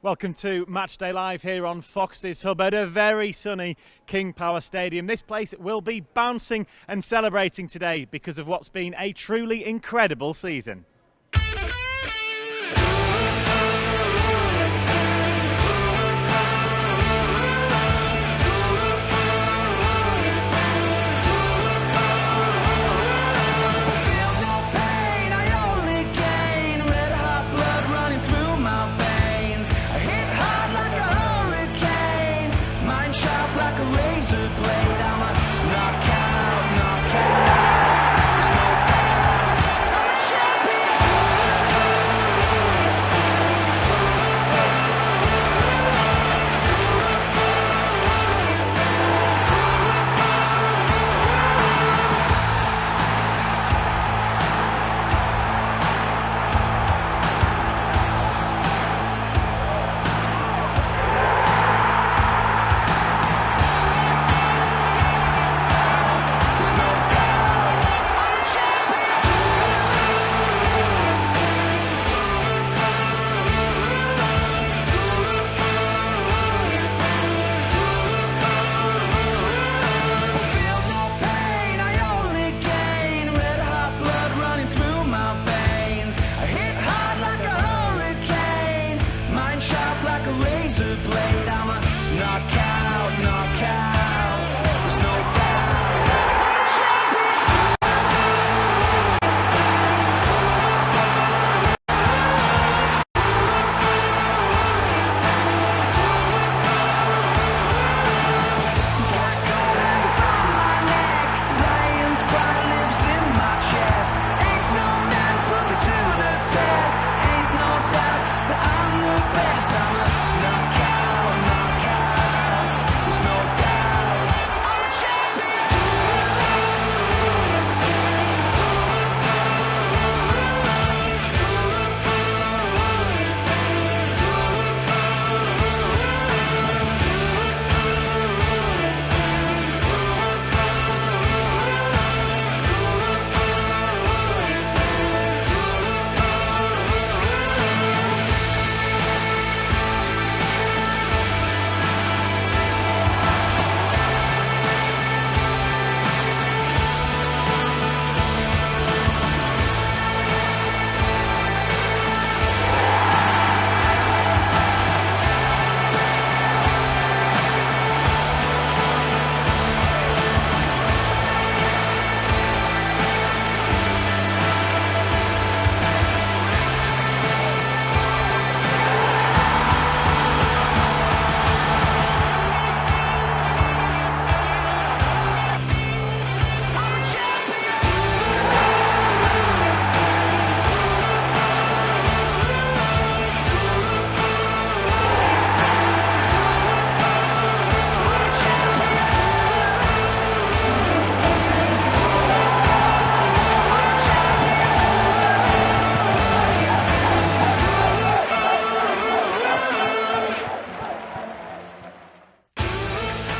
Welcome to Matchday Live here on Fox's Hub at a very sunny King Power Stadium. This place will be bouncing and celebrating today because of what's been a truly incredible season.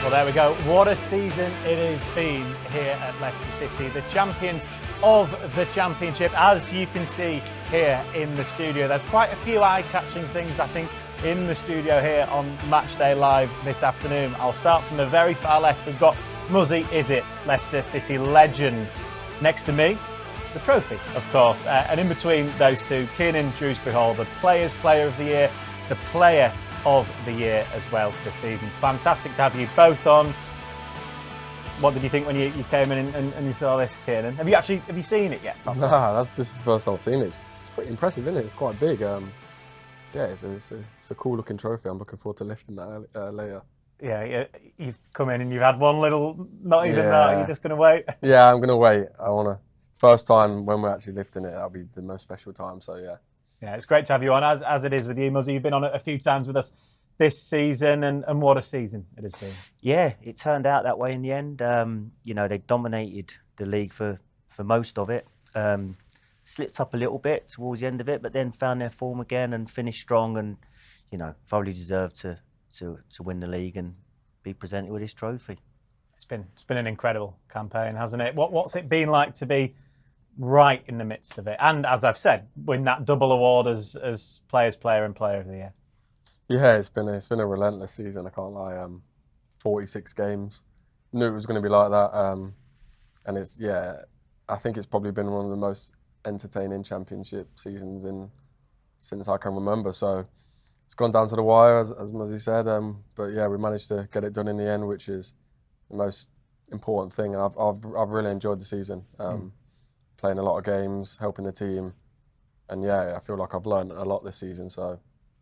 There we go. What a season it has been here at Leicester City. The champions of the Championship, as you can see here in the studio. There's quite a few eye-catching things, I think, in the studio here on Matchday Live this afternoon. I'll start from the very far left. We've got Muzzy Izzet, Leicester City legend. Next to me, the trophy, of course. And in between those two, Kiernan Dewsbury-Hall, the Players' Player of the Year, the Player of the Year as well this season. Fantastic to have you both on. What did you think when you came in and you saw this, Kiernan? Have you seen it yet? Nah, this is the first time I've seen it. It's pretty impressive, isn't it? It's quite big. Yeah, it's a cool looking trophy. I'm looking forward to lifting that later. Yeah, you've come in and you've had one little, not even that. You're just going to wait. Yeah, I'm going to wait. I want to. First time when we're actually lifting it, that'll be the most special time. So yeah. Yeah, it's great to have you on, as it is with you, Muzzy. You've been on a few times with us this season, and what a season it has been. Yeah, it turned out that way in the end. You know, they dominated the league for most of it. Slipped up a little bit towards the end of it, but then found their form again and finished strong, and you know, thoroughly deserved to win the league and be presented with this trophy. It's been an incredible campaign, hasn't it? What's it been like to be right in the midst of it? And as I've said, win that double award as Players' Player and Player of the Year. Yeah, it's been a relentless season. I can't lie. 46 games. Knew it was going to be like that. And I think it's probably been one of the most entertaining championship seasons since I can remember. So it's gone down to the wire, as Muzzy said. But yeah, we managed to get it done in the end, which is the most important thing. And I've really enjoyed the season. Playing a lot of games, helping the team, and yeah, I feel like I've learned a lot this season. So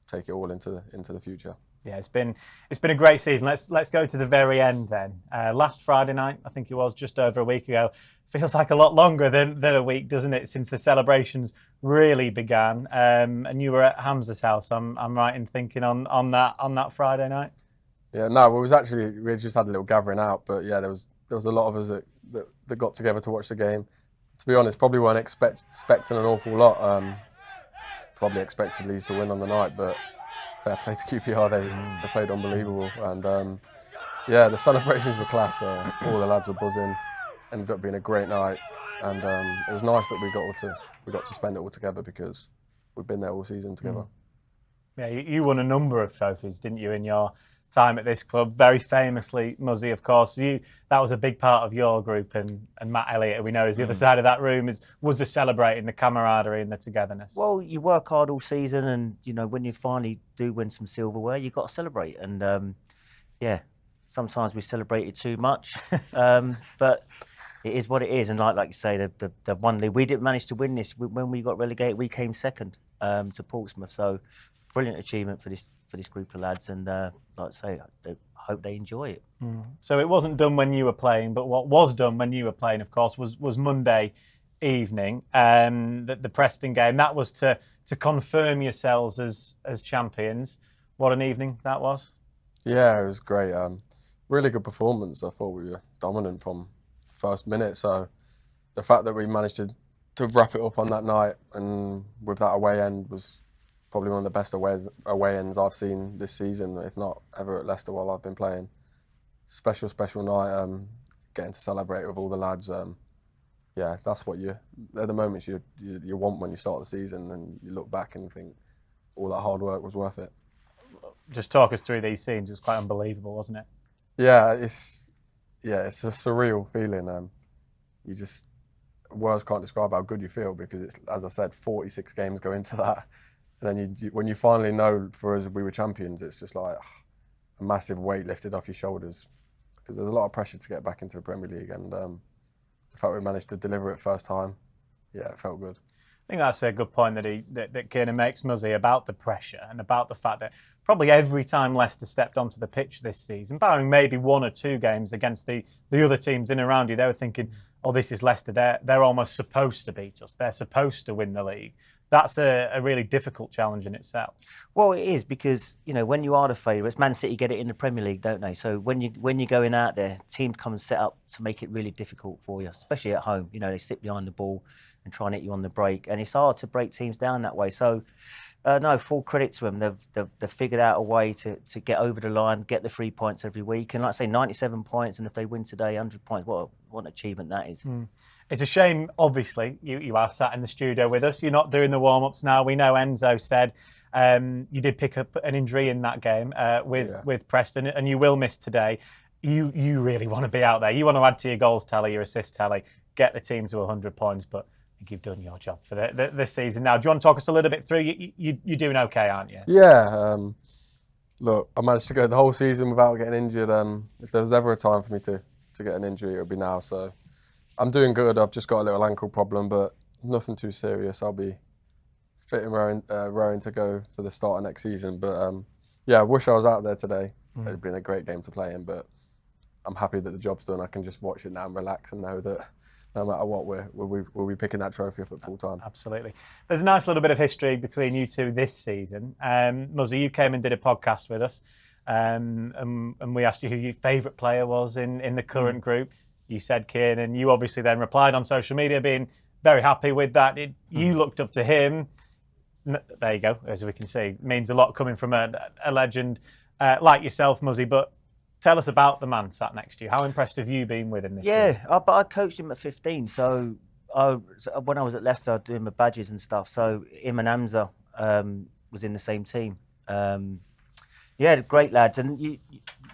take it all into the future. Yeah, it's been a great season. Let's go to the very end then. Last Friday night, I think it was just over a week ago. Feels like a lot longer than a week, doesn't it? Since the celebrations really began, and you were at Hamza's house. I'm right in thinking on that Friday night. Yeah, no, we just had a little gathering out, but yeah, there was a lot of us that got together to watch the game. To be honest, probably weren't expecting an awful lot. Probably expected Leeds to win on the night, but fair play to QPR, they played unbelievable, and yeah, the celebrations were class. All the lads were buzzing. Ended up being a great night, and it was nice that we got to spend it all together because we've been there all season together. Yeah, you won a number of trophies, didn't you, in your time at this club? Very famously, Muzzy, of course. That was a big part of your group, and Matt Elliott, who we know is the other side of that room, was the celebrating, the camaraderie and the togetherness. Well, you work hard all season, and when you finally do win some silverware, you've got to celebrate. And yeah, sometimes we celebrated too much, but it is what it is. And like you say, the one league, we didn't manage to win this. When we got relegated, we came second to Portsmouth. So brilliant achievement for this group of lads. And like I say, I hope they enjoy it. So it wasn't done when you were playing, but what was done when you were playing, of course, was Monday evening, the Preston game. That was to confirm yourselves as champions. What an evening that was. Yeah, it was great. Really good performance. I thought we were dominant from first minute. So the fact that we managed to wrap it up on that night and with that away end was probably one of the best away ends I've seen this season, if not ever, at Leicester while I've been playing. Special night. Getting to celebrate with all the lads. Yeah, that's what they're the moments you want when you start the season and you look back and think all that hard work was worth it. Just talk us through these scenes. It was quite unbelievable, wasn't it? Yeah, it's a surreal feeling. Words can't describe how good you feel because it's, as I said, 46 games go into that, and then when you finally know, for us, we were champions. It's just like a massive weight lifted off your shoulders because there's a lot of pressure to get back into the Premier League, and the fact we managed to deliver it first time, yeah, it felt good. I think that's a good point that Kiernan makes, Muzzy, about the pressure and about the fact that probably every time Leicester stepped onto the pitch this season, barring maybe one or two games against the other teams in and around you, they were thinking, oh, this is Leicester. They're almost supposed to beat us. They're supposed to win the league. That's a really difficult challenge in itself. Well, it is because, when you are the favourites, Man City get it in the Premier League, don't they? So when you're going out there, teams come and set up to make it really difficult for you, especially at home. They sit behind the ball and try and hit you on the break. And it's hard to break teams down that way. So, no, full credit to them. They've figured out a way to get over the line, get the 3 points every week. And like I say, 97 points. And if they win today, 100 points. What an achievement that is. It's a shame, obviously, you are sat in the studio with us. You're not doing the warm-ups now. We know Enzo said you did pick up an injury in that game with Preston, and you will miss today. You really want to be out there. You want to add to your goals tally, your assist tally, get the team to 100 points, but I think you've done your job for this season. Now, do you want to talk us a little bit through? You're doing okay, aren't you? Yeah. Look, I managed to go the whole season without getting injured. If there was ever a time for me to get an injury, it would be now. So I'm doing good. I've just got a little ankle problem, but nothing too serious. I'll be fit and raring to go for the start of next season. But yeah, I wish I was out there today. It'd been a great game to play in, but I'm happy that the job's done. I can just watch it now and relax and know that no matter what, we'll be picking that trophy up at full time. Absolutely. There's a nice little bit of history between you two this season. Muzzy, you came and did a podcast with us, and we asked you who your favourite player was in the current group. You said Kiernan. You obviously then replied on social media, being very happy with that. You looked up to him. There you go. As we can see, it means a lot coming from a legend like yourself, Muzzy. But tell us about the man sat next to you. How impressed have you been with him this year? Yeah, but I coached him at 15. So when I was at Leicester, I was doing my badges and stuff. So him and Hamza was in the same team. Yeah, great lads. And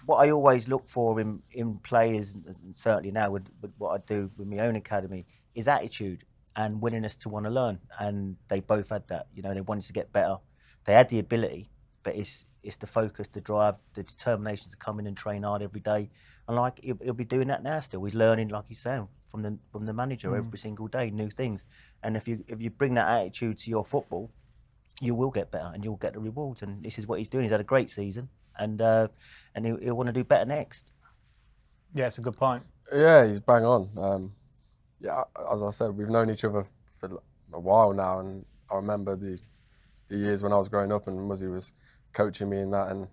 what I always look for in players, and certainly now with what I do with my own academy, is attitude and willingness to want to learn. And they both had that. You know, they wanted to get better. They had the ability, but it's the focus, the drive, the determination to come in and train hard every day. And like he'll be doing that now still. He's learning, like he's saying, from the manager every single day, new things. And if you bring that attitude to your football, you will get better and you'll get the rewards. And this is what he's doing. He's had a great season, and he'll want to do better next. Yeah, it's a good point. Yeah, he's bang on. Yeah, as I said, we've known each other for a while now, and I remember the years when I was growing up and Muzzy was coaching me in that. And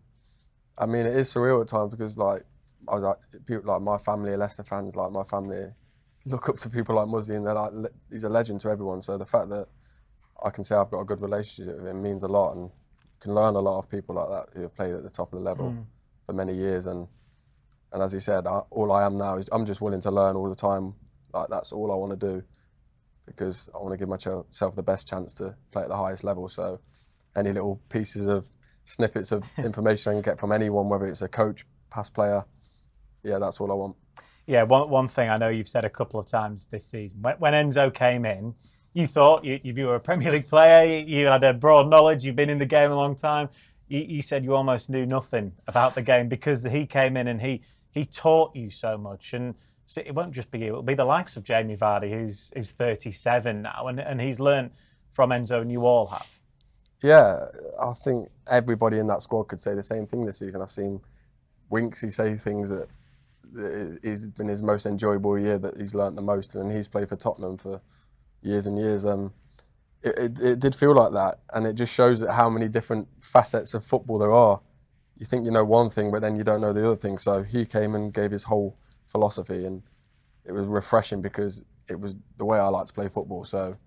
I mean, it is surreal at times because like I was like, people like my family are Leicester fans, like my family look up to people like Muzzy, and they're like, he's a legend to everyone. So the fact that I can say I've got a good relationship with him means a lot, and can learn a lot of people like that who have played at the top of the level for many years. And as he said, all I am now is I'm just willing to learn all the time. Like that's all I want to do, because I want to give myself the best chance to play at the highest level. So any little pieces of snippets of information I can get from anyone, whether it's a coach, past player, yeah, that's all I want. Yeah, one thing I know you've said a couple of times this season, when Enzo came in, you thought you were a Premier League player, you had a broad knowledge, you've been in the game a long time. You said you almost knew nothing about the game because he came in and he taught you so much. And so it won't just be you, it'll be the likes of Jamie Vardy, who's 37 now, and he's learned from Enzo, and you all have. Yeah, I think everybody in that squad could say the same thing this season. I've seen Winksy say things that it's been his most enjoyable year, that he's learnt the most, and he's played for Tottenham for years and years. It did feel like that, and it just shows that how many different facets of football there are. You think you know one thing, but then you don't know the other thing. So he came and gave his whole philosophy, and it was refreshing because it was the way I like to play football. So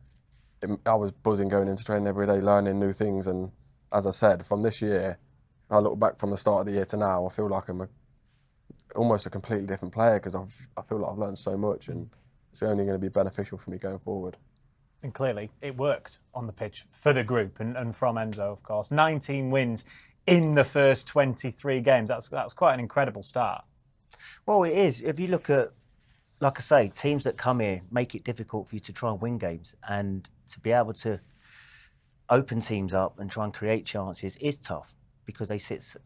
I was buzzing going into training every day, learning new things. And as I said, from this year, I look back from the start of the year to now, I feel like I'm almost a completely different player, because I feel like I've learned so much, and it's only going to be beneficial for me going forward. And clearly it worked on the pitch for the group and from Enzo, of course. 19 wins in the first 23 games. That's quite an incredible start. Well, it is. If you look at, like I say, teams that come here make it difficult for you to try and win games, and to be able to open teams up and try and create chances is tough, because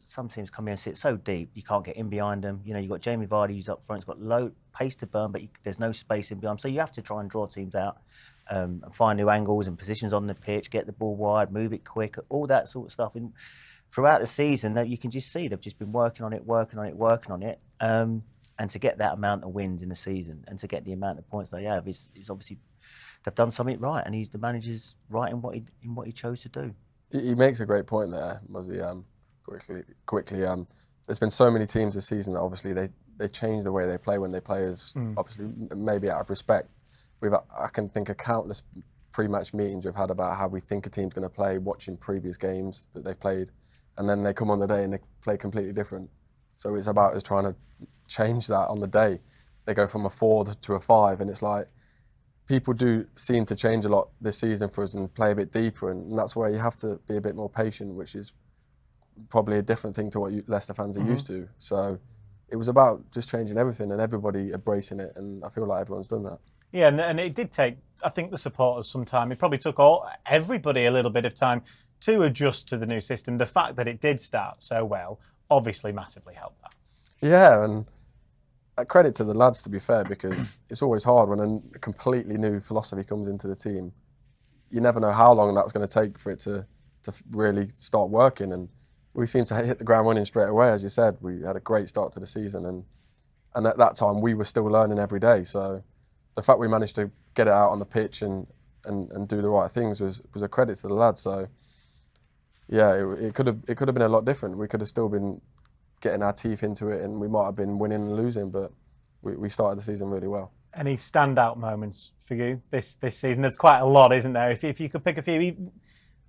some teams come here and sit so deep you can't get in behind them. You know, you've got Jamie Vardy who's up front, he's got low pace to burn, but there's no space in behind him. So you have to try and draw teams out and find new angles and positions on the pitch, get the ball wide, move it quick, all that sort of stuff. And throughout the season, you can just see they've just been working on it. And to get that amount of wins in the season, and to get the amount of points they have, is obviously they've done something right, and the manager's right in what he chose to do. He makes a great point there, Muzzy. Quickly, there's been so many teams this season that obviously they change the way they play when they play as obviously maybe out of respect. I can think of countless pre-match meetings we've had about how we think a team's going to play, watching previous games that they've played, and then they come on the day and they play completely different. So it's about us trying to change that on the day. They go from a 4 to a 5, and it's like people do seem to change a lot this season for us and play a bit deeper, and that's where you have to be a bit more patient, which is probably a different thing to what Leicester fans are used to. So it was about just changing everything and everybody embracing it, and I feel like everyone's done that. Yeah, and it did take, I think, the supporters some time. It probably took everybody a little bit of time to adjust to the new system. The fact that it did start so well obviously massively helped that. Yeah, and credit to the lads, to be fair, because it's always hard when a completely new philosophy comes into the team. You never know how long that's going to take for it to really start working, and we seem to hit the ground running straight away. As you said, we had a great start to the season, and at that time we were still learning every day. So the fact we managed to get it out on the pitch and do the right things was a credit to the lads. So yeah, it could have been a lot different. We could have still been getting our teeth into it, and we might have been winning and losing, but we started the season really well. Any standout moments for you this season? There's quite a lot, isn't there? If you could pick a few, I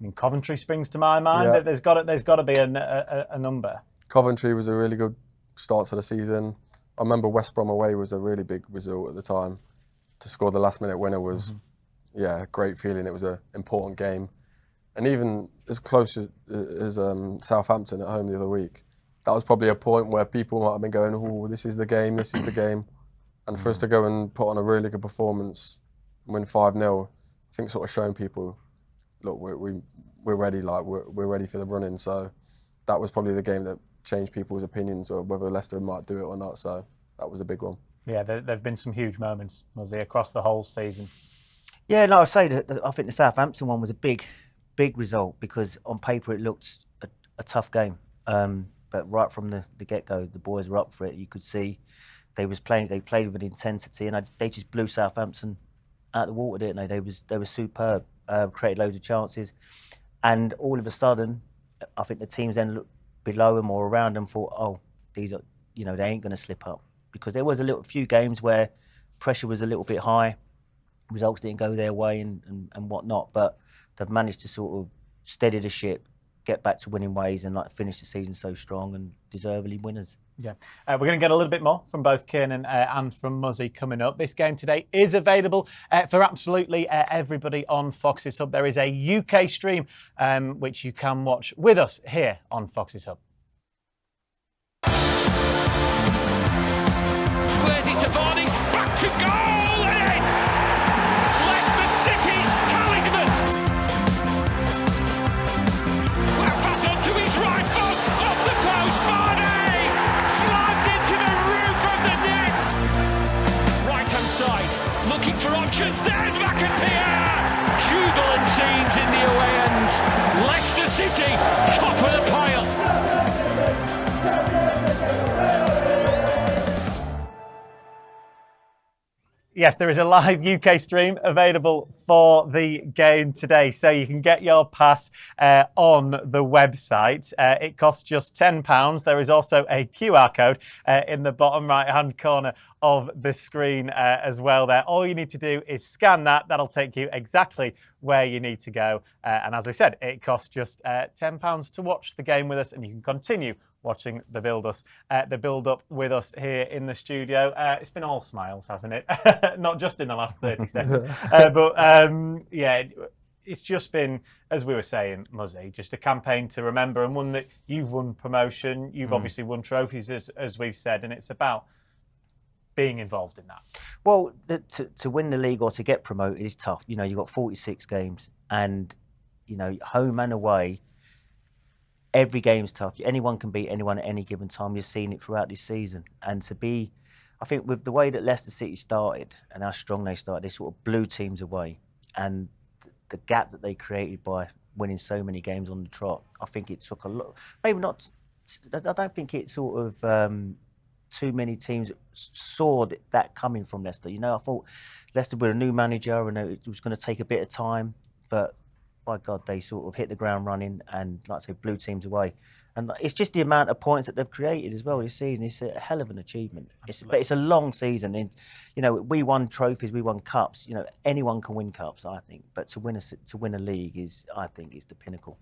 mean, Coventry springs to my mind. Yeah. There's got to be a number. Coventry was a really good start to the season. I remember West Brom away was a really big result at the time. To score the last minute winner was, a great feeling. It was an important game. And even as close as Southampton at home the other week, that was probably a point where people might have been going, oh, this is the game, this is the game. And for us to go and put on a really good performance, win 5-0, I think sort of showing people, look, we're ready, like we're ready for the run-in. So that was probably the game that changed people's opinions or whether Leicester might do it or not. So that was a big one. Yeah, there've been some huge moments, Muzzy, across the whole season. Yeah, no, I say that I think the Southampton one was a big result because on paper it looked a tough game. But right from the get-go, the boys were up for it. You could see they played with intensity, and they just blew Southampton out of the water, didn't they? They were superb, created loads of chances, and all of a sudden, I think the teams then looked below them or around them, thought, oh, these are, they ain't going to slip up, because there was a few games where pressure was a little bit high, results didn't go their way and whatnot, but they've managed to sort of steady the ship, get back to winning ways, and finish the season so strong and deservedly winners. Yeah, we're going to get a little bit more from both Kiernan and from Muzzy coming up. This game today is available for absolutely everybody on Fox's Hub. There is a UK stream which you can watch with us here on Fox's Hub. Squares it to Vardy, back to goal, and in! Leicester City's talisman! Well, pass on to his right foot, off the post, Vardy! Slammed into the roof of the net! Right-hand side, looking for options, there's McAteer! Jubilant scenes in the away end. Leicester City, top of the pile! Yes, there is a live UK stream available for the game today, so you can get your pass on the website. It costs just £10. There is also a QR code in the bottom right-hand corner of the screen as well there. All you need to do is scan that. That'll take you exactly where you need to go. And as I said, it costs just £10 to watch the game with us, and you can continue watching the build-up with us here in the studio. It's been all smiles, hasn't it? Not just in the last 30 seconds. Yeah, it's just been, as we were saying, Muzzy, just a campaign to remember, and one that you've won promotion, you've obviously won trophies, as we've said, and it's about being involved in that. Well, to win the league or to get promoted is tough. You've got 46 games, and, home and away, every game's tough. Anyone can beat anyone at any given time. You've seen it throughout this season. And I think with the way that Leicester City started and how strong they started, they sort of blew teams away. And the gap that they created by winning so many games on the trot, I think it took a lot. Maybe not. I don't think it sort of too many teams saw that coming from Leicester. I thought Leicester with a new manager, and it was going to take a bit of time, but by God, they sort of hit the ground running and, like I say, blew teams away. And it's just the amount of points that they've created as well this season. It's a hell of an achievement. But it's a long season. And, we won trophies, we won cups. Anyone can win cups, I think. But to win a league is the pinnacle.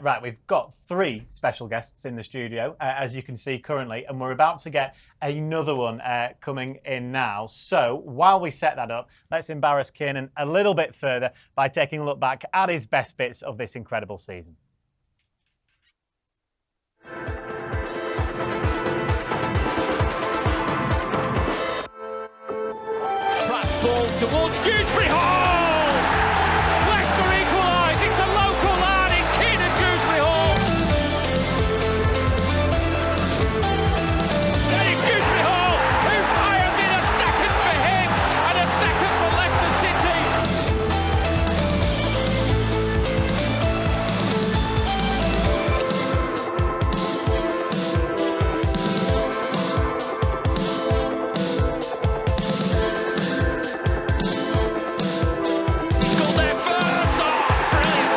Right, we've got 3 special guests in the studio, as you can see currently, and we're about to get another one coming in now. So while we set that up, let's embarrass Kiernan a little bit further by taking a look back at his best bits of this incredible season. Pratt ball towards Dewsbury Hall! Leicester equalise, it's a local lad, it's Keenan Dewsbury Hall! Then it's Dewsbury Hall, who fires in a second for him and a second for Leicester City! Scored their first! Oh, brilliant!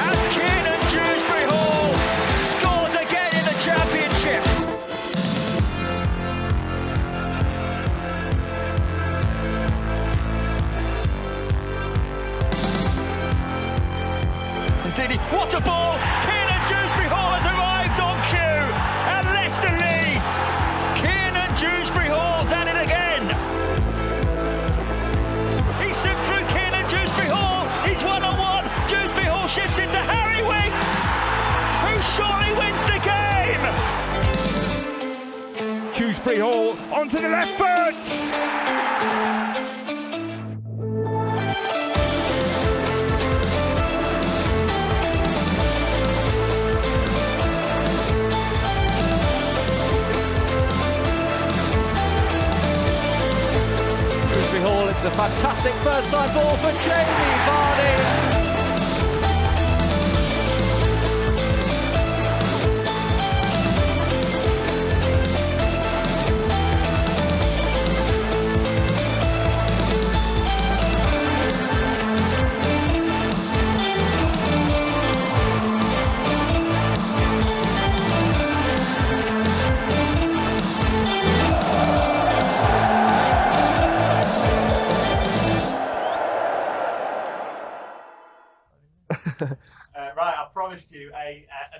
And Keenan Dewsbury Hall scores again in the Championship! And Diddy, what a ball! Keenan Dewsbury Hall has arrived on cue, and Leicester lead. onto the left foot. It's a fantastic first time ball for Jamie Vardy. Right, I promised you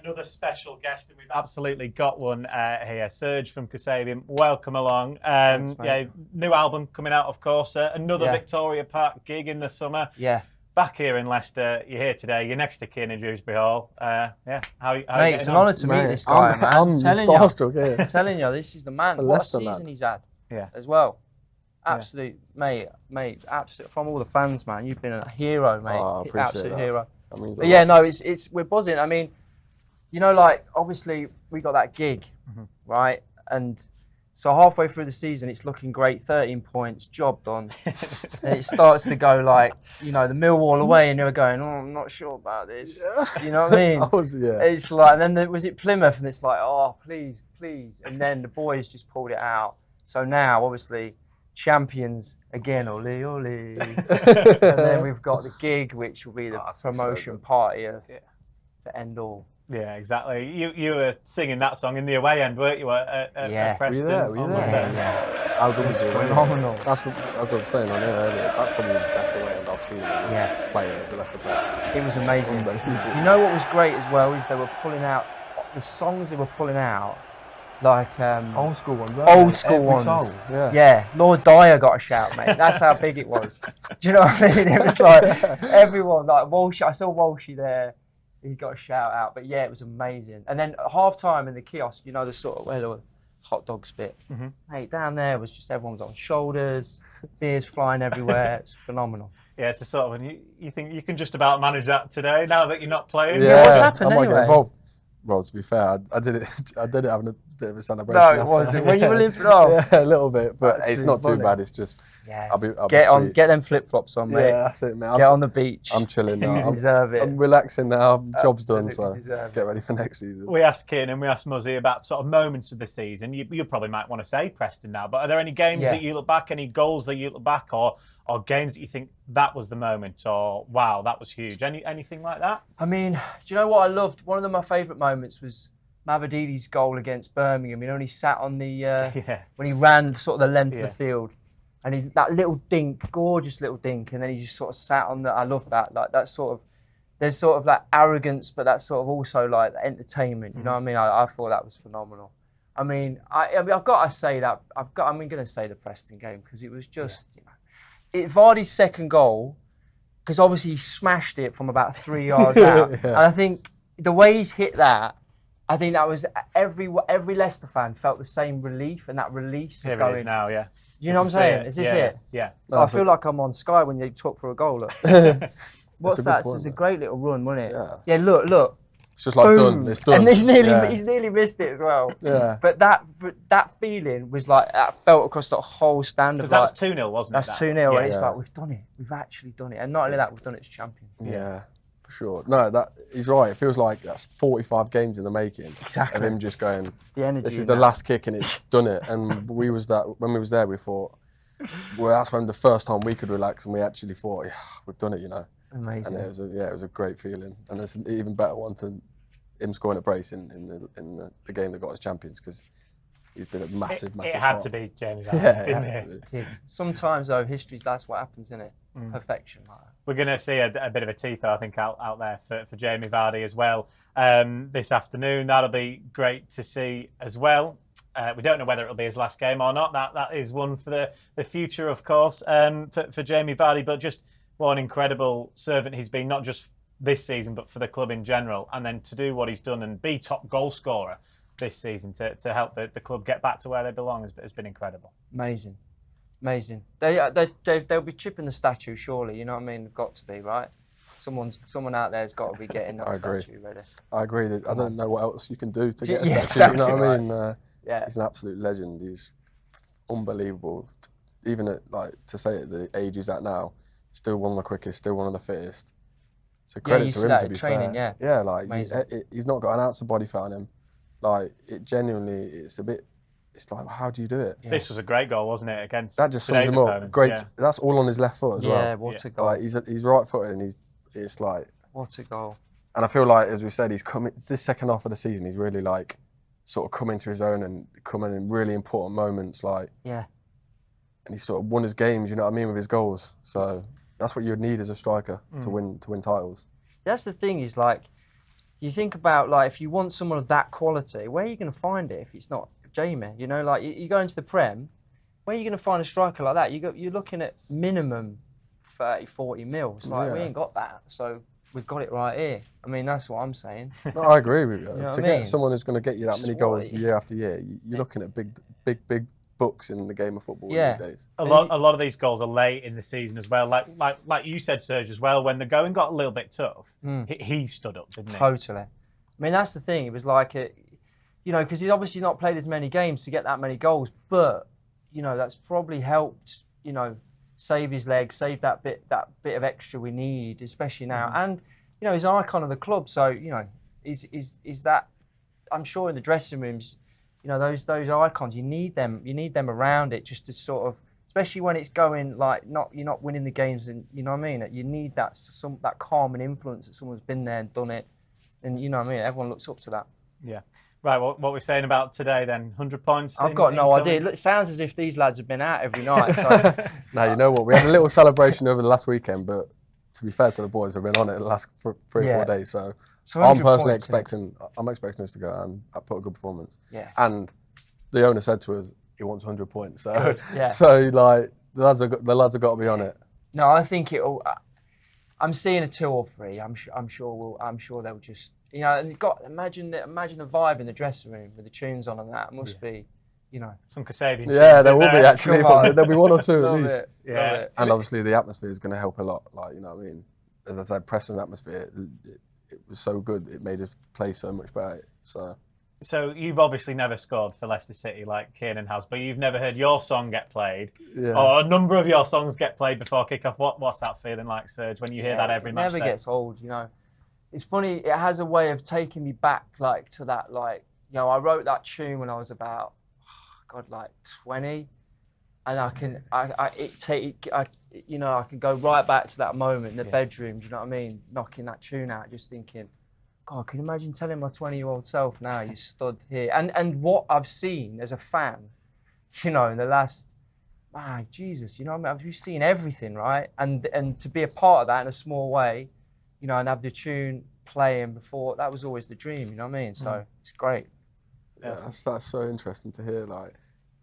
another special guest, and we've absolutely got one here. Serge from Kasabian, welcome along. Thanks, yeah, new album coming out, of course. Another Victoria Park gig in the summer. Yeah. Back here in Leicester, you're here today. You're next to Keane in Dewsbury Hall. Yeah, how mate, it's an honour to meet this guy, man. I'm starstruck here. I'm telling you, this is the man. What a season he's had, as well. Absolute, mate, absolute. From all the fans, man, you've been a hero, mate. Oh, I appreciate absolute that. hero. That means a But lot. yeah, no, we're buzzing. I mean, you know, like obviously we got that gig, right? And so halfway through the season, it's looking great. 13 points, job done. And it starts to go like, you know, the Millwall away, and you're going, oh, I'm not sure about this. You know what I mean? It's like, and then was it Plymouth, and it's like, oh, please, please. And then the boys just pulled it out. So now, obviously, champions again, ole ole. And then we've got the gig, which will be the promotion party to end all. Yeah, exactly. You were singing that song in the away end, weren't you, at Preston? Were you there? Yeah. How good was it? Phenomenal. That's what, as I was saying on here earlier, that's probably the best away end I've seen playing as a Leicester player. It was amazing. You know what was great as well is they were pulling out, the songs they were pulling out, like old school ones. Old school ones. Song, yeah. Lord Dyer got a shout, mate. That's how big it was. Do you know what I mean? It was like everyone, like Walshy. I saw Walshy there. He got a shout out. But yeah, it was amazing. And then at half time in the kiosk, you know, the sort of where the hot dogs bit. Mate, down there was just everyone's on shoulders, beers flying everywhere. It's phenomenal. Yeah, it's a sort of, and you think you can just about manage that today now that you're not playing. Yeah, what's happened I might anyway? get involved. Well, to be fair, I did it having a bit of a celebration. No, it wasn't. When you were limping off. Yeah, a little bit, but That's it's not too funny. bad. It's just I'll be Get them flip flops on, mate. Yeah, that's it, mate. Get on the beach. I'm chilling now. You deserve it. I'm relaxing now. Job's done, Absolutely so deserve get it. ready for next season. We asked Keane and we asked Muzzy about sort of moments of the season. You probably might want to say Preston now, but are there any games that you look back, any goals that you look back, or games that you think that was the moment, or wow, that was huge? Anything like that? I mean, do you know what I loved? One of my favourite moments was Mavadidi's goal against Birmingham. You know, when he sat on the when he ran sort of the length of the field, and that little dink, gorgeous little dink, and then he just sort of sat on the. I love that. Like that sort of, there's sort of like arrogance, but that's sort of also like entertainment. You know what I mean? I thought that was phenomenal. I mean, I've got to say that I'm going to say the Preston game because it was just, you know, Vardy's second goal, because obviously he smashed it from about 3 yards out, and I think the way he's hit that. I think that was every Leicester fan felt the same relief and that release of Here going. it is now, yeah. Do you know what I'm saying? Is this it? Yeah. I feel like I'm on Sky when you talk for a goal. Look. What's that? It's a great little run, wasn't it? Yeah. Yeah. Look. It's just like done. It's done. And he's nearly missed it as well. Yeah. But that feeling was like that felt across the whole stand. Because that was 2-0, wasn't it? That's 2-0, and it's like we've done it. We've actually done it, and not only that, we've done it as champions. Yeah. For sure. No, he's right. It feels like that's 45 games in the making. Exactly. Of him just going, The energy. this is the last kick and it's done it. And when we was there, we thought, well, that's when the first time we could relax and we actually thought, yeah, we've done it, you know. Amazing. And it was a great feeling. And it's an even better one to him scoring a brace in the game that got us champions, because he's been a massive It had part. to be Jamie. Yeah, Sometimes though, that's what happens, isn't it? Perfection. Like that. We're going to see a bit of a teether, I think, out there for Jamie Vardy as well this afternoon. That'll be great to see as well. We don't know whether it'll be his last game or not. That is one for the future, of course, for Jamie Vardy. But just what an incredible servant he's been, not just this season, but for the club in general. And then to do what he's done and be top goal scorer this season to help the club get back to where they belong has been incredible. Amazing. They'll be chipping the statue, surely. You know what I mean? They've got to be, right? Someone out there's got to be getting that statue ready. I agree. I don't know what else you can do to get a statue. Exactly, you know what right. I mean? He's an absolute legend. He's unbelievable. Even at, like, to say at the age he's at now, still one of the quickest, still one of the fittest. So credit to him, to be training, fair. Yeah, like he's not got an ounce of body fat on him. Like, it genuinely, it's like, how do you do it? Yeah. This was a great goal, wasn't it? Against that just sums him up. Great. Yeah. That's all on his left foot as well. Yeah, what a goal. Like, he's right-footed and it's like, what a goal. And I feel like, as we said, this second half of the season, he's really like sort of come into his own and coming in really important moments, like. Yeah. And he's sort of won his games, you know what I mean, with his goals. So that's what you'd need as a striker to win titles. That's the thing, is like, you think about, like, if you want someone of that quality, where are you going to find it if it's not Jamie? You know, like, you go into the Prem, where are you going to find a striker like that? You're looking at minimum 30, 40 mils. Like, we ain't got that, so we've got it right here. I mean, that's what I'm saying. No, I agree with you. You know to get someone who's going to get you that many goals year after year, you're looking at big books in the game of football these days. A lot of these goals are late in the season as well. Like you said, Serge, as well. When the going got a little bit tough, he stood up, didn't he? Totally. I mean, that's the thing. It was like, you know, because he's obviously not played as many games to get that many goals, but, you know, that's probably helped, you know, save his legs, save that bit of extra we need, especially now. And, you know, he's an icon of the club, so, you know, is that, I'm sure in the dressing rooms, you know, those icons, you need them around it, just to sort of, especially when it's going like you're not winning the games, and you know what I mean. You need that calming influence that someone's been there and done it, and you know what I mean. Everyone looks up to that. Yeah. Right. What we're saying about today then? 100 points. I've got no idea. It sounds as if these lads have been out every night. So. Now you know what? We had a little celebration over the last weekend, but to be fair to the boys, they've been on it the last 3 or 4 days. So I'm personally expecting us to go out and put a good performance. Yeah. And the owner said to us he wants 100 points. So yeah. So like the lads have got to be on it. No, I think it'll. I'm seeing a 2 or 3. I'm sure they'll just. You know, and imagine the vibe in the dressing room with the tunes on and that. It must be, you know. Some Kasabian tunes. Yeah, there will be actually. There'll be 1 or 2 at least. Yeah. And obviously the atmosphere is going to help a lot. Like, you know what I mean? As I said, Preston atmosphere, it was so good. It made us play so much better. So you've obviously never scored for Leicester City like Kiernan has, but you've never heard your song get played, or a number of your songs get played before kick-off. What's that feeling like, Serge, when you hear that every match? It never gets old, you know. It's funny, it has a way of taking me back, like, to that, like, you know, I wrote that tune when I was about, like 20, and I can go right back to that moment in the bedroom, do you know what I mean? Knocking that tune out, just thinking, God, can you imagine telling my 20-year-old self now you stood here? And what I've seen as a fan, you know, in the last, Jesus, you know what I mean? I've seen everything, right? And to be a part of that in a small way, you know, and have the tune playing before, that was always the dream, you know what I mean? So it's great. Yeah, that's so interesting to hear, like,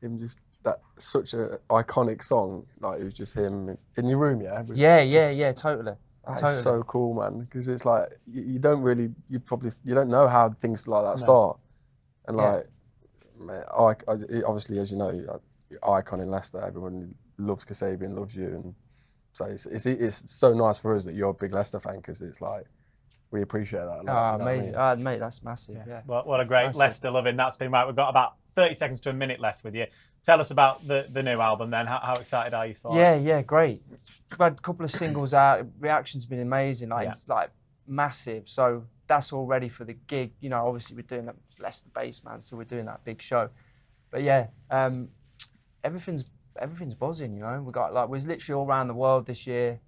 him just, that such an iconic song, like, it was just him in your room, yeah? Yeah, totally. That's so cool, man, because it's like, you don't know how things like that start. And like, man, obviously, as you know, you're icon in Leicester, everyone loves Kasabian, loves you, and so it's so nice for us that you're a big Leicester fan, because it's like, we appreciate that. Amazing. I mean? Mate, that's massive. Yeah. Well, what a great Leicester loving that's been. Right, we've got about 30 seconds to a minute left with you. Tell us about the new album then. How excited are you for it? Yeah, great. We've had a couple of singles out. Reaction's been amazing. Like, it's like massive. So that's all ready for the gig. You know, obviously we're doing that Leicester based, man. So we're doing that big show. But yeah, everything's buzzing. You know, we're literally all around the world this year.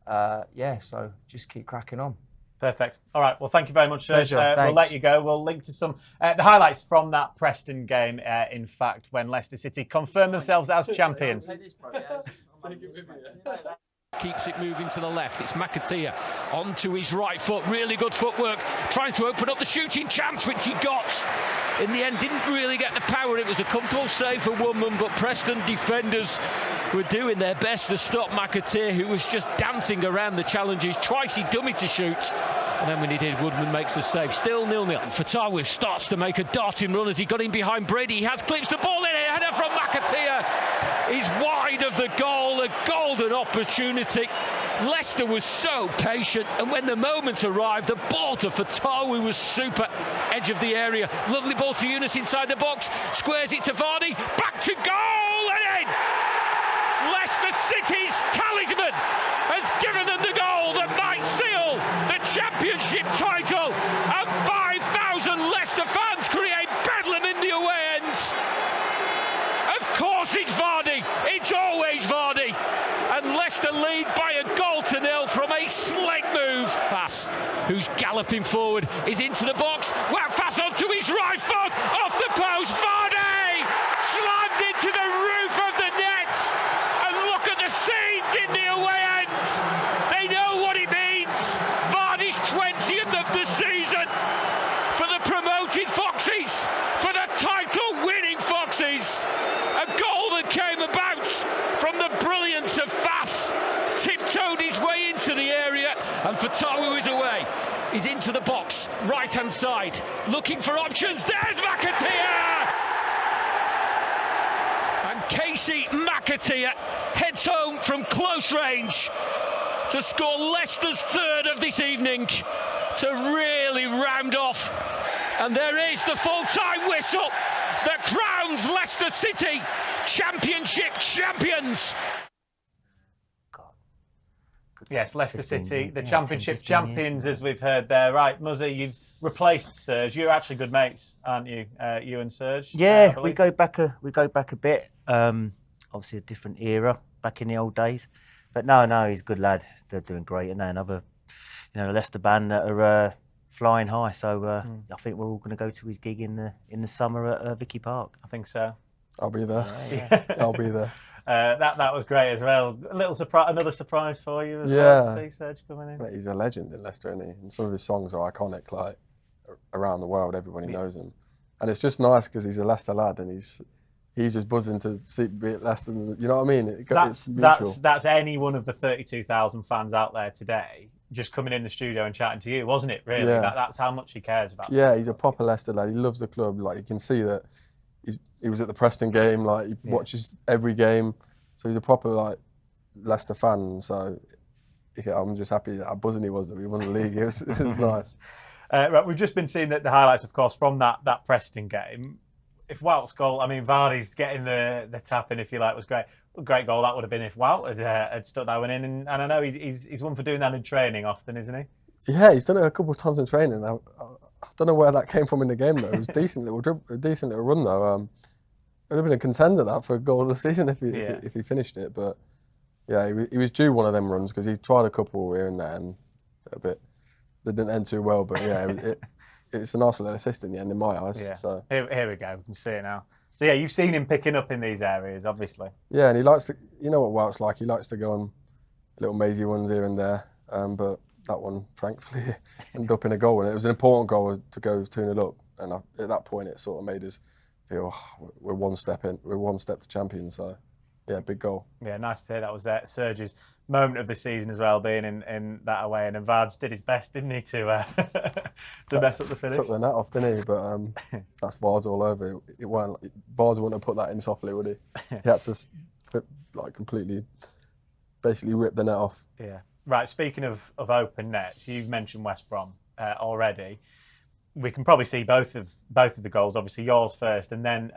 So just keep cracking on. Perfect. All right. Well, thank you very much, Serge. We'll let you go. We'll link to some the highlights from that Preston game. In fact, when Leicester City confirmed themselves as champions. Keeps it moving to the left. It's McAteer onto his right foot. Really good footwork. Trying to open up the shooting chance, which he got. In the end, didn't really get the power. It was a comfortable save for Woodman, but Preston defenders were doing their best to stop McAteer, who was just dancing around the challenges. Twice he dummied to shoot. And then when he did, Woodman makes the save. Still 0-0. Fatawu starts to make a darting run as he got in behind Brady. He has clipped the ball in. A header from McAteer is wide of the goal. A golden opportunity. Leicester was so patient, and when the moment arrived, the ball to Fatawu was super. Edge of the area. Lovely ball to Yunus inside the box. Squares it to Vardy. Back to goal and in. Leicester City's talisman has given them the goal that might seal the championship title, and 5,000 Leicester fans create bedlam in the away end. Of course it's Vardy, it's always Vardy, and Leicester lead by a goal to nil from a slick move. Pass, who's galloping forward, is into the box. Wow, pass onto his right foot, off the post. Vardy slammed into the roof of the net. The scenes in the away end, they know what it means. Vardy's 20th of the season for the promoted Foxes, for the title-winning Foxes. A goal that came about from the brilliance of Fass, tiptoed his way into the area, and Fatawu is away. He's into the box, right-hand side, looking for options. There's McAteer! And Casey McAteer heads home from close range to score Leicester's third of this evening to really round off. And there is the full-time whistle that crowns Leicester City Championship champions. Yes, Leicester City, the Championship champions, as we've heard there. Right, Muzzy, you've replaced Serge. You're actually good mates, aren't you? You and Serge. Yeah, we go back a bit. Obviously, a different era back in the old days. But no, he's a good lad. They're doing great, and they're another, Leicester band that are flying high. So I think we're all going to go to his gig in the summer at Vicky Park. I think so. I'll be there. Yeah. I'll be there. That was great as well. A little surprise, another surprise for you as well to see Serge coming in. He's a legend in Leicester, isn't he? And some of his songs are iconic, like around the world. Everybody knows him, and it's just nice because he's a Leicester lad, and he's just buzzing to be at Leicester. You know what I mean? That's any one of the 32,000 fans out there today just coming in the studio and chatting to you, wasn't it? Really, that's how much he cares about. Yeah, he's a proper Leicester lad. He loves the club. Like you can see that. He was at the Preston game, like he watches every game, so he's a proper Leicester fan. So I'm just happy how buzzing he was that we won the league. It was nice. Right, we've just been seeing the highlights, of course, from that Preston game. If Wout's goal, Vardy's getting the tap in, if you like, was great. Great goal that would have been if Wout had stuck that one in. And I know he's one for doing that in training often, isn't he? Yeah, he's done it a couple of times in training. I don't know where that came from in the game though. It was a decent little run though. It would have been a contender that for a goal of the season if he finished it. But yeah, he was due one of them runs because he tried a couple here and there and they didn't end too well. But yeah, it's a nice little assist in the end in my eyes. Yeah. So here we go. We can see it now. So yeah, you've seen him picking up in these areas, obviously. Yeah, and he likes to. You know what Wout's like. He likes to go on little mazy runs here and there. But that one, thankfully, ended up in a goal, and it was an important goal to go 2-0 up. And at that point, it sort of made us feel we're one step to champions. So, yeah, big goal. Yeah, nice to hear that was Serge's moment of the season as well, being in that away. And Vards did his best, didn't he, to mess up the finish? Took the net off, didn't he? But that's Vards all over. Vards wouldn't have put that in softly, would he? He had to completely, basically rip the net off. Yeah. Right, speaking of open nets, you've mentioned West Brom already. We can probably see both of the goals. Obviously, yours first, and then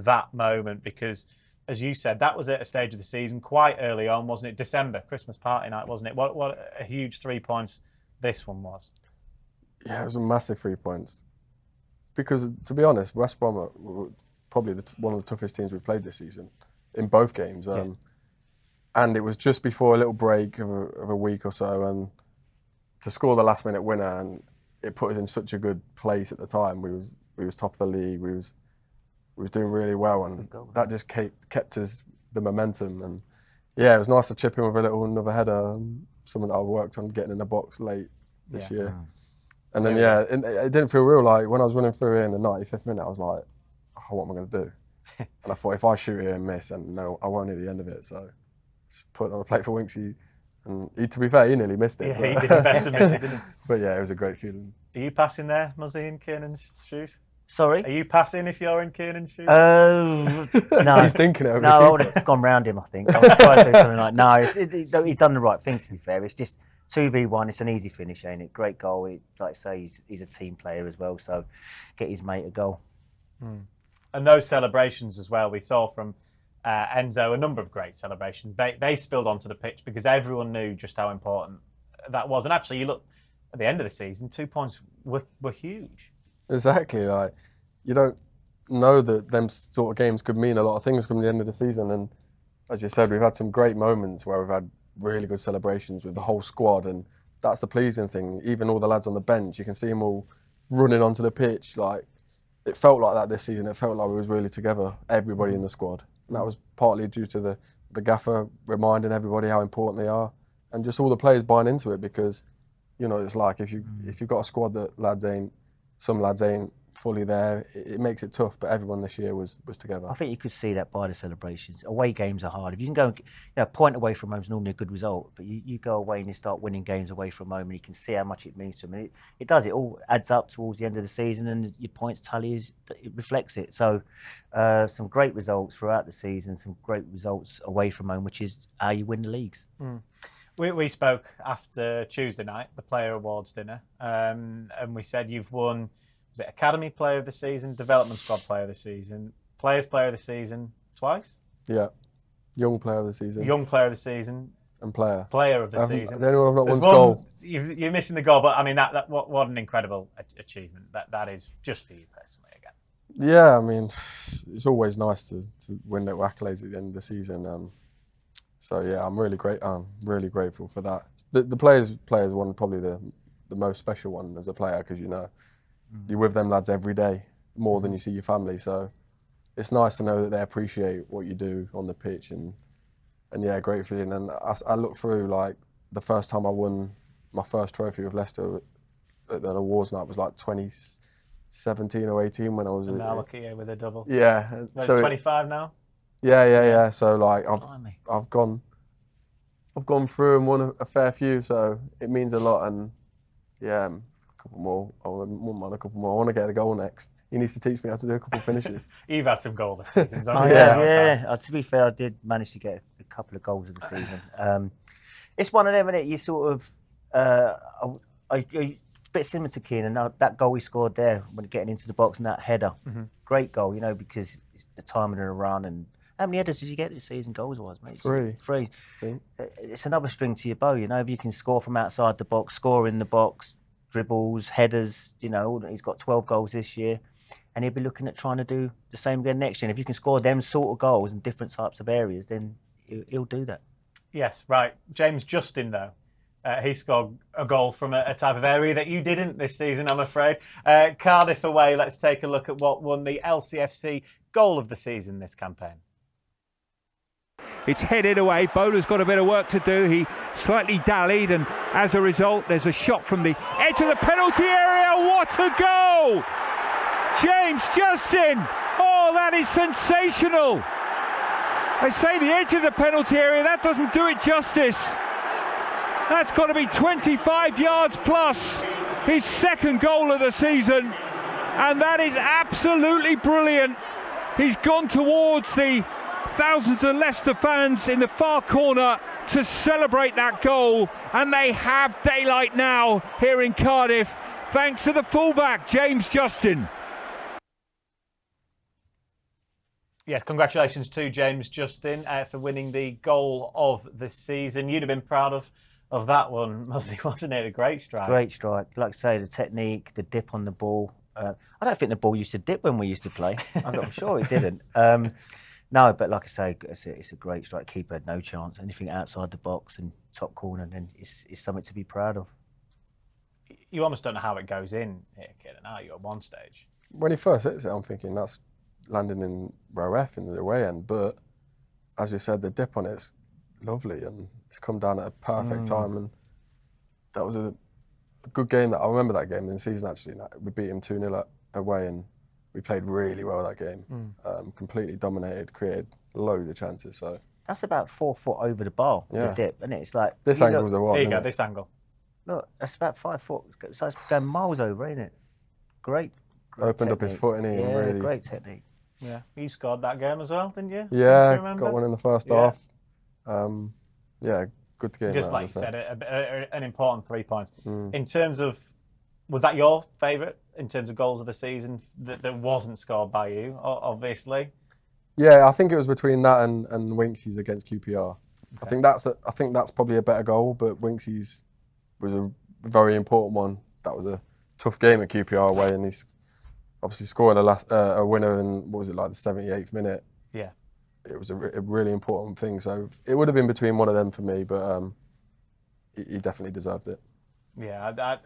that moment, because as you said, that was at a stage of the season quite early on, wasn't it? December, Christmas party night, wasn't it? What a huge 3 points this one was. Yeah, it was a massive 3 points. Because to be honest, West Brom were probably one of the toughest teams we've played this season in both games. And it was just before a little break of a week or so, and to score the last minute winner, and it put us in such a good place at the time. We was top of the league. We was doing really well, and that just kept us the momentum. And yeah, it was nice to chip in with another header, something that I worked on getting in the box late this year. And then it didn't feel real. Like when I was running through here in the 95th minute, I was like, oh, what am I going to do? And I thought if I shoot here and miss, and no, I won't hear the end of it. So. Put it on a plate for Winksy, And to be fair, he nearly missed it. Yeah, he did his best to miss it, didn't he? But yeah, it was a great feeling. Are you passing there, Muzzy, in Kiernan's shoes? Sorry? Are you passing if you're in Kiernan's shoes? No. He's thinking it over. No, I would have gone round him, I think. I would try to do something like, no, he's done the right thing, to be fair. It's just 2v1, it's an easy finish, ain't it? Great goal. Like I say, he's a team player as well, so get his mate a goal. And those celebrations as well, we saw from Enzo, a number of great celebrations. They spilled onto the pitch because everyone knew just how important that was. And actually, you look at the end of the season, 2 points were huge. Exactly. Like, you don't know that them sort of games could mean a lot of things come the end of the season. And as you said, we've had some great moments where we've had really good celebrations with the whole squad, and that's the pleasing thing. Even all the lads on the bench, you can see them all running onto the pitch. Like, it felt like that this season. It felt like we was really together, everybody in the squad. And that was partly due to the gaffer reminding everybody how important they are, and just all the players buying into it, because, you know, it's like if you've got a squad that some lads ain't fully there, it makes it tough. But everyone this year was together. I think you could see that by the celebrations. Away games are hard. If you can go, a point away from home is normally a good result, but you go away and you start winning games away from home, and you can see how much it means to them. And it does. It all adds up towards the end of the season, and your points tally it reflects it. So, some great results throughout the season, some great results away from home, which is how you win the leagues. We spoke after Tuesday night, the Player Awards dinner, and we said you've won, was it Academy Player of the Season, Development Squad Player of the Season, Players Player of the Season twice? Yeah. Young Player of the Season. Young Player of the Season. And Player. Player of the Season. The only one I've not won's goal. You're missing the goal, but I mean, what an incredible achievement. That is just for you personally again. Yeah, I mean, it's always nice to win little accolades at the end of the season. So yeah, I'm really grateful for that. The players one, probably the most special one as a player, because you're with them lads every day more than you see your family. So it's nice to know that they appreciate what you do on the pitch, and yeah, great feeling. And I look through, like, the first time I won my first trophy with Leicester at an awards night was like 2017 or 18 when I was. And now look at you with a double. Yeah. So 25 now. Yeah. So like I've gone through and won a fair few, so it means a lot. And yeah, a couple more. I wouldn't mind a couple more. I want to get a goal next. He needs to teach me how to do a couple of finishes. You've had some goals this season. Yeah. To be fair, I did manage to get a couple of goals of the season. It's one of them, isn't it? You sort of, a bit similar to Keenan. That goal he scored there when getting into the box and that header, great goal. Because it's the timing of the run. And how many headers did you get this season, goals-wise, mate? Three. It's another string to your bow. If you can score from outside the box, score in the box, dribbles, headers. He's got 12 goals this year. And he'll be looking at trying to do the same again next year. And if you can score them sort of goals in different types of areas, then he'll do that. Yes, right. James Justin, though, he scored a goal from a type of area that you didn't this season, I'm afraid. Cardiff away, let's take a look at what won the LCFC goal of the season this campaign. It's headed away. Bowler's got a bit of work to do. He slightly dallied, and as a result, there's a shot from the edge of the penalty area. What a goal! James Justin! Oh, that is sensational! I say the edge of the penalty area, that doesn't do it justice. That's got to be 25 yards plus. His second goal of the season. And that is absolutely brilliant. He's gone towards the thousands of Leicester fans in the far corner to celebrate that goal. And they have daylight now here in Cardiff, thanks to the fullback, James Justin. Yes, congratulations to James Justin for winning the goal of the season. You'd have been proud of that one, Muzzy, wasn't it? A great strike. Great strike. Like I say, the technique, the dip on the ball. I don't think the ball used to dip when we used to play. I'm sure it didn't. No, but like I say, it's a great strike. Keeper had no chance. Anything outside the box and top corner, then it's something to be proud of. You almost don't know how it goes in here, kid, are you, at one stage? When he first hits it, I'm thinking that's landing in row F in the away end, but as you said, the dip on it's lovely, and it's come down at a perfect time, and that was a good game. That I remember that game in the season, actually. We beat him 2-0 away, and we played really well that game. Completely dominated, created loads of chances. So That's about 4 foot over the bar, the dip, and it's like this angle's a what? There you go, this angle. Look, that's about 5 foot. So it's going miles over, ain't it? Great Opened technique. up his foot, innit? Yeah, really. great technique. Yeah, you scored that game as well, didn't you? Yeah, got one in the first half. Yeah, good game. Just like you said, an important 3 points. In terms of, was that your favourite in terms of goals of the season that wasn't scored by you, obviously? Yeah, I think it was between that and Winksy's against QPR. Okay. I think that's probably a better goal, but Winksy's was a very important one. That was a tough game at QPR away, and he's obviously scored a winner in, what was it, like the 78th minute. Yeah. It was a really important thing. So it would have been between one of them for me, but he definitely deserved it. Yeah,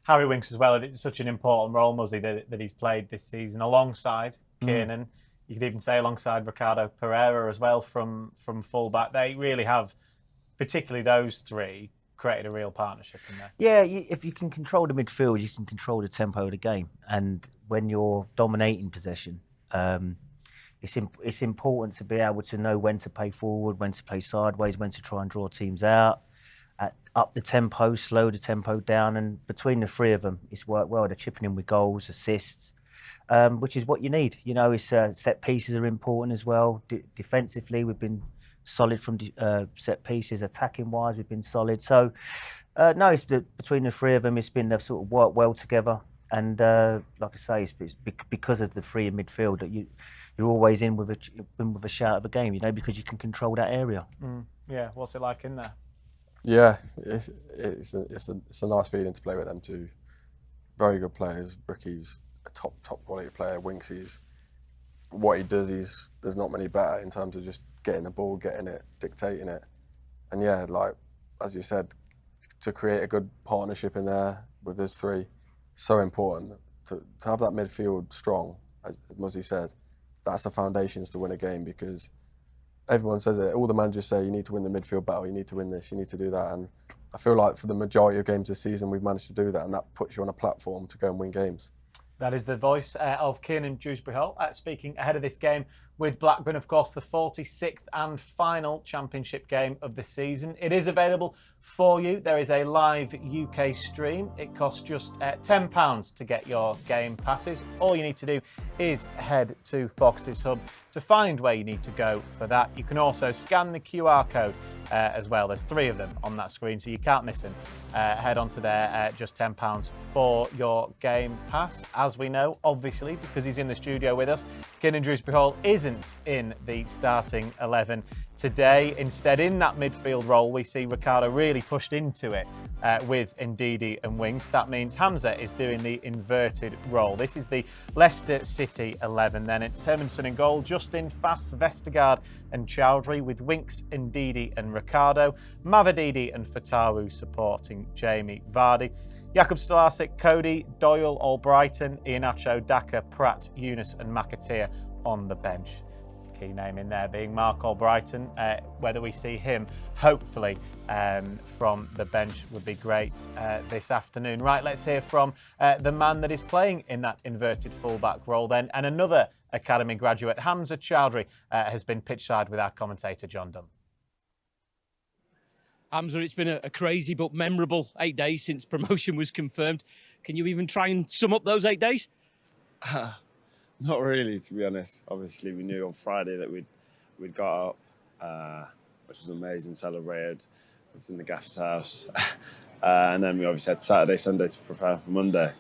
Harry Winks as well. It's such an important role, Muzzy, that he's played this season alongside Kiernan. You could even say alongside Ricardo Pereira as well from fullback. They really have, particularly those three, created a real partnership in there. Yeah, if you can control the midfield, you can control the tempo of the game. And when you're dominating possession, it's important to be able to know when to play forward, when to play sideways, when to try and draw teams out, up the tempo, slow the tempo down. And between the three of them, it's worked well. They're chipping in with goals, assists, which is what you need. You know, set pieces are important as well. Defensively, we've been solid from set pieces. Attacking wise, we've been solid. So, no, it's between the three of them, it's been they've sort of worked well together. And like I say, it's because of the three in midfield that you're always in with a shout of a game. You know, because you can control that area. Yeah, what's it like in there? Yeah, it's a nice feeling to play with them too. Very good players. Ricky's a top quality player. Winksy's, what he does, there's not many better in terms of just getting the ball, getting it, dictating it. And yeah, like as you said, to create a good partnership in there with those three, so important. To have that midfield strong, as Muzzy said, that's the foundations to win a game, because everyone says it, all the managers say you need to win the midfield battle, you need to win this, you need to do that. And I feel like for the majority of games this season, we've managed to do that, and that puts you on a platform to go and win games. That is the voice of Kiernan Dewsbury-Hall speaking ahead of this game with Blackburn, of course, the 46th and final championship game of the season. It is available for you. There is a live UK stream. It costs just £10 to get your game passes. All you need to do is head to Fox's Hub to find where you need to go for that. You can also scan the QR code as well. There's 3 of them on that screen, so you can't miss them. Head on to there, just £10 for your game pass. As we know, obviously, because he's in the studio with us, Kiernan Dewsbury-Hall isn't in the starting 11 today. Instead, in that midfield role, we see Ricardo really pushed into it with Ndidi and Winks. That means Hamza is doing the inverted role. This is the Leicester City 11 then. It's Hermanson in goal, Justin, Fass, Vestergaard and Chowdhury, with Winks, Ndidi and Ricardo. Mavididi and Fatawu supporting Jamie Vardy. Jakub Stolasic, Cody, Doyle, Albrighton, Iheanacho, Daka, Pratt, Yunus and McAteer on the bench. Key name in there being Mark Albrighton. Whether we see him, hopefully, from the bench would be great this afternoon. Right, let's hear from the man that is playing in that inverted fullback role then. And another academy graduate, Hamza Chowdhury, has been pitchside with our commentator, John Dunn. Hamza, it's been a crazy but memorable 8 days since promotion was confirmed. Can you even try and sum up those 8 days? Not really, to be honest. Obviously, we knew on Friday that we'd got up, which was amazing, celebrated. It was in the gaffer's house. And then we obviously had Saturday, Sunday to prepare for Monday,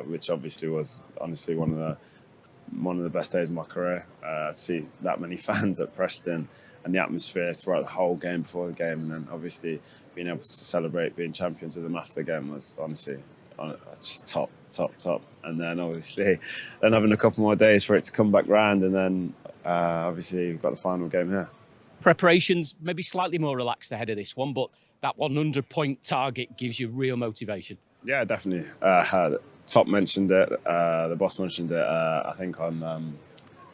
which obviously was honestly one of the best days of my career. To see that many fans at Preston and the atmosphere throughout the whole game, before the game, and then obviously being able to celebrate being champions with them after the game was honestly just top. And then obviously then having a couple more days for it to come back round, and then obviously we've got the final game here. Preparations maybe slightly more relaxed ahead of this one, but that 100-point target gives you real motivation. Yeah, definitely. Top mentioned it, the boss mentioned it, I think on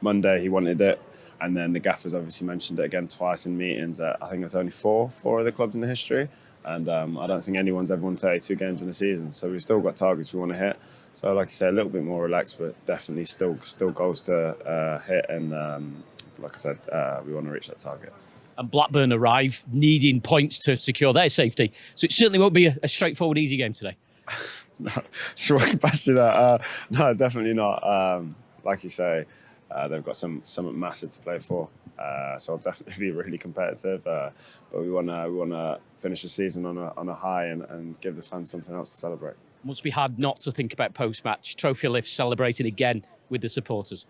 Monday he wanted it, and then the gaffers obviously mentioned it again twice in meetings. I think there's only four of the clubs in the history. And I don't think anyone's ever won 32 games in a season. So we've still got targets we want to hit. So like you say, a little bit more relaxed, but definitely still goals to hit. And like I said, we want to reach that target. and Blackburn arrive needing points to secure their safety. So it certainly won't be a straightforward, easy game today. No, sure, past you that. No, definitely not. Like you say, they've got something massive to play for. So it'll definitely be really competitive. But we want to finish the season on a high and give the fans something else to celebrate. Must be hard not to think about post-match trophy lifts celebrating again with the supporters.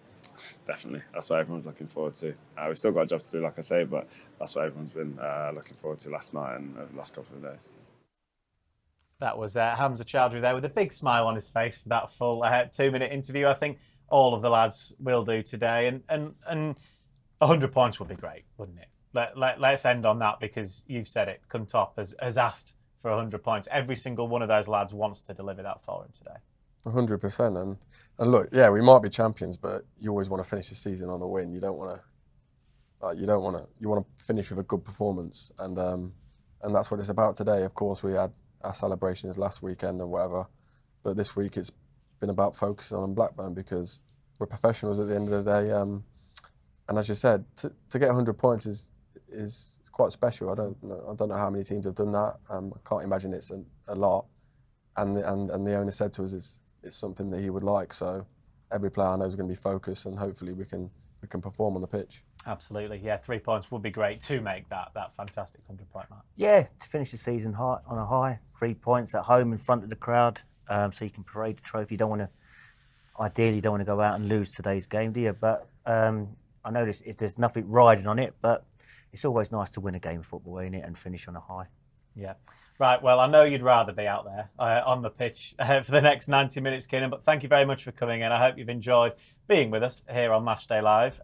Definitely, that's what everyone's looking forward to. We've still got a job to do, like I say, but that's what everyone's been looking forward to last night and the last couple of days. That was Hamza Chowdhury there with a big smile on his face for that full 2-minute interview. I think all of the lads will do today, and 100 points would be great, wouldn't it? Let's end on that, because you've said it. Kuntop has asked for 100 points. Every single one of those lads wants to deliver that for him today. 100%. And look, yeah, we might be champions, but you always want to finish the season on a win. You want to finish with a good performance, and that's what it's about today. Of course, we had our celebrations last weekend and whatever, but this week it's been about focusing on Blackburn, because we're professionals at the end of the day. And as you said, to get 100 points is quite special. I don't know how many teams have done that. I can't imagine it's a lot. And the owner said to us it's something that he would like. So every player I know is going to be focused, and hopefully we can perform on the pitch. Absolutely, yeah. 3 points would be great to make that fantastic 100-point mark. Yeah, to finish the season on a high. 3 points at home in front of the crowd, so you can parade the trophy. Ideally, you don't want to go out and lose today's game, do you? But I know there's nothing riding on it, but it's always nice to win a game of football, ain't it, and finish on a high. Yeah. Right, well, I know you'd rather be out there on the pitch for the next 90 minutes, Keenan, but thank you very much for coming in. I hope you've enjoyed being with us here on Matchday Live.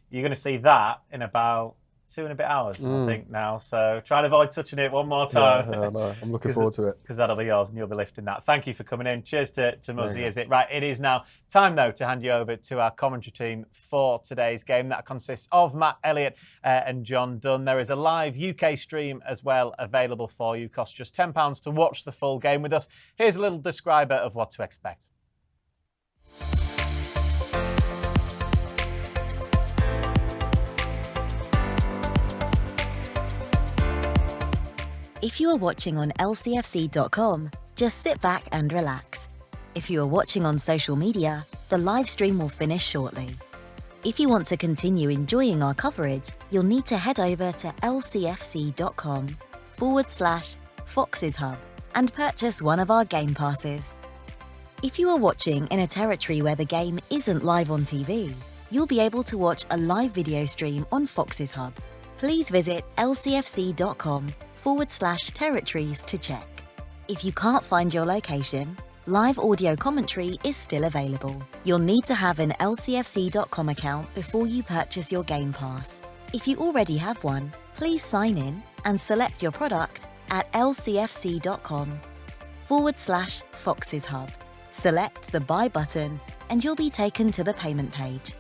You're going to see that in about 2 and a bit hours, I think, now. So try and avoid touching it one more time. Yeah, no, I'm looking forward to it. Because that'll be yours and you'll be lifting that. Thank you for coming in. Cheers to Muzzy, is it? Right, it is now time, though, to hand you over to our commentary team for today's game. That consists of Matt Elliott and John Dunn. There is a live UK stream as well available for you. Costs just £10 to watch the full game with us. Here's a little describer of what to expect. If you are watching on lcfc.com, just sit back and relax. If you are watching on social media, the live stream will finish shortly. If you want to continue enjoying our coverage, you'll need to head over to lcfc.com/Foxes Hub and purchase one of our game passes. If you are watching in a territory where the game isn't live on TV, you'll be able to watch a live video stream on Foxes Hub. Please visit lcfc.com/territories to check. If you can't find your location, live audio commentary is still available. You'll need to have an lcfc.com account before you purchase your Game Pass. If you already have one, please sign in and select your product at lcfc.com/Foxes Hub. Select the Buy button and you'll be taken to the payment page.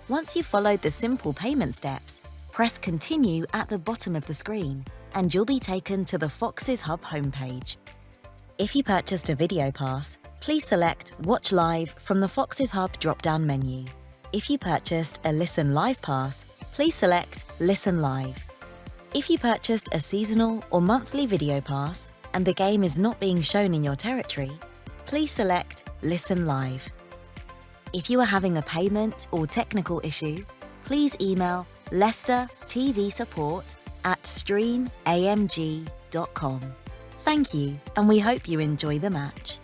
Once you've followed the simple payment steps, press Continue at the bottom of the screen and you'll be taken to the Foxes Hub homepage. If you purchased a video pass, please select Watch Live from the Foxes Hub drop-down menu. If you purchased a Listen Live pass, please select Listen Live. If you purchased a seasonal or monthly video pass and the game is not being shown in your territory, please select Listen Live. If you are having a payment or technical issue, please email Leicester TV Support at streamamg.com. Thank you, and we hope you enjoy the match.